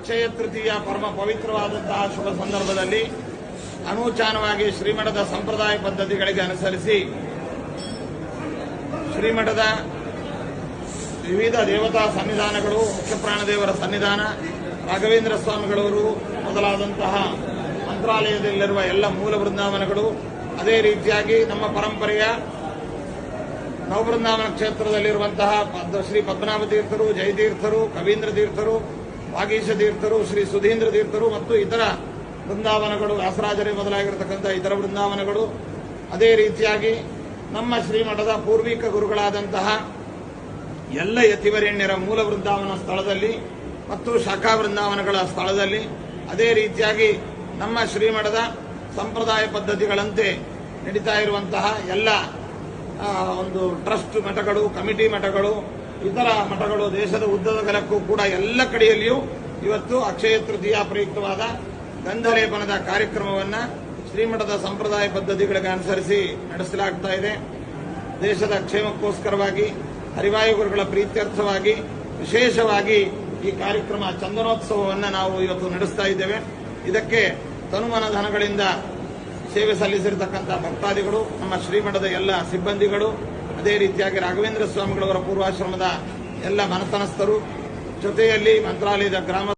ಅಕ್ಷಯ ತೃತೀಯ ಪರಮ ಪವಿತ್ರವಾದಂತಹ ಶುಭ ಸಂದರ್ಭದಲ್ಲಿ ಅನೂಚಾನವಾಗಿ ಶ್ರೀಮಠದ ಸಂಪ್ರದಾಯ ಪದ್ಧತಿಗಳಿಗೆ ಅನುಸರಿಸಿ ಶ್ರೀಮಠದ ವಿವಿಧ ದೇವತಾ ಸನ್ನಿಧಾನಗಳು, ಮುಖ್ಯ ಪ್ರಾಣದೇವರ ಸನ್ನಿಧಾನ, ರಾಘವೇಂದ್ರ ಸ್ವಾಮಿಗಳವರು ಮೊದಲಾದಂತಹ ಮಂತ್ರಾಲಯದಲ್ಲಿರುವ ಎಲ್ಲ ಮೂಲ ಬೃಂದಾವನಗಳು, ಅದೇ ರೀತಿಯಾಗಿ ನಮ್ಮ ಪರಂಪರೆಯ ನವಬೃಂದಾವನ ಕ್ಷೇತ್ರದಲ್ಲಿರುವಂತಹ ಶ್ರೀ ಪದ್ಮನಾಭ ತೀರ್ಥರು, ಜಯತೀರ್ಥರು, ಕವೀಂದ್ರ ತೀರ್ಥರು, ವಾಗೀಶ ತೀರ್ಥರು, ಶ್ರೀ ಸುಧೀಂದ್ರ ತೀರ್ಥರು ಮತ್ತು ಇತರ ಬೃಂದಾವನಗಳು, ವ್ಯಾಸರಾಜರೇ ಮೊದಲಾಗಿರತಕ್ಕಂಥ ಇತರ ಬೃಂದಾವನಗಳು, ಅದೇ ರೀತಿಯಾಗಿ ನಮ್ಮ ಶ್ರೀಮಠದ ಪೂರ್ವಿಕ ಗುರುಗಳಾದಂತಹ ಎಲ್ಲ ಯತಿವರೇಣ್ಯರ ಮೂಲ ಬೃಂದಾವನ ಸ್ಥಳದಲ್ಲಿ ಮತ್ತು ಶಾಖಾ ಬೃಂದಾವನಗಳ ಸ್ಥಳದಲ್ಲಿ, ಅದೇ ರೀತಿಯಾಗಿ ನಮ್ಮ ಶ್ರೀಮಠದ ಸಂಪ್ರದಾಯ ಪದ್ಧತಿಗಳಂತೆ ನಡೀತಾ ಇರುವಂತಹ ಎಲ್ಲ ಒಂದು ಟ್ರಸ್ಟ್ ಮಠಗಳು, ಕಮಿಟಿ ಮಠಗಳು, ಇತರ ಮಠಗಳು ದೇಶದ ಉದ್ದಗಲಕ್ಕೂ ಕೂಡ ಎಲ್ಲ ಕಡೆಯಲ್ಲಿಯೂ ಇವತ್ತು ಅಕ್ಷಯ ತೃತೀಯ ಪ್ರಯುಕ್ತವಾದ ಗಂಧಲೇಪನದ ಕಾರ್ಯಕ್ರಮವನ್ನು ಶ್ರೀಮಠದ ಸಂಪ್ರದಾಯ ಪದ್ಧತಿಗಳಿಗೆ ಅನುಸರಿಸಿ ನಡೆಸಲಾಗ್ತಾ ಇದೆ. ದೇಶದ ಕ್ಷೇಮಕ್ಕೋಸ್ಕರವಾಗಿ, ಹರಿವಾಯುಗುರುಗಳ ಪ್ರೀತ್ಯರ್ಥವಾಗಿ ವಿಶೇಷವಾಗಿ ಈ ಕಾರ್ಯಕ್ರಮ ಚಂದನೋತ್ಸವವನ್ನು ನಾವು ಇವತ್ತು ನಡೆಸ್ತಾ ಇದ್ದೇವೆ. ಇದಕ್ಕೆ ತನುಮನ ಧನಗಳಿಂದ ಸೇವೆ ಸಲ್ಲಿಸಿರತಕ್ಕಂಥ ಭಕ್ತಾದಿಗಳು, ನಮ್ಮ ಶ್ರೀಮಠದ ಎಲ್ಲ ಸಿಬ್ಬಂದಿಗಳು, ಅದೇ ರೀತಿಯಾಗಿ ರಾಘವೇಂದ್ರ ಸ್ವಾಮಿಗಳವರ ಪೂರ್ವಾಶ್ರಮದ ಎಲ್ಲ ಮನತನಸ್ಥರು, ಜೊತೆಯಲ್ಲಿ ಮಂತ್ರಾಲಯದ ಗ್ರಾಮ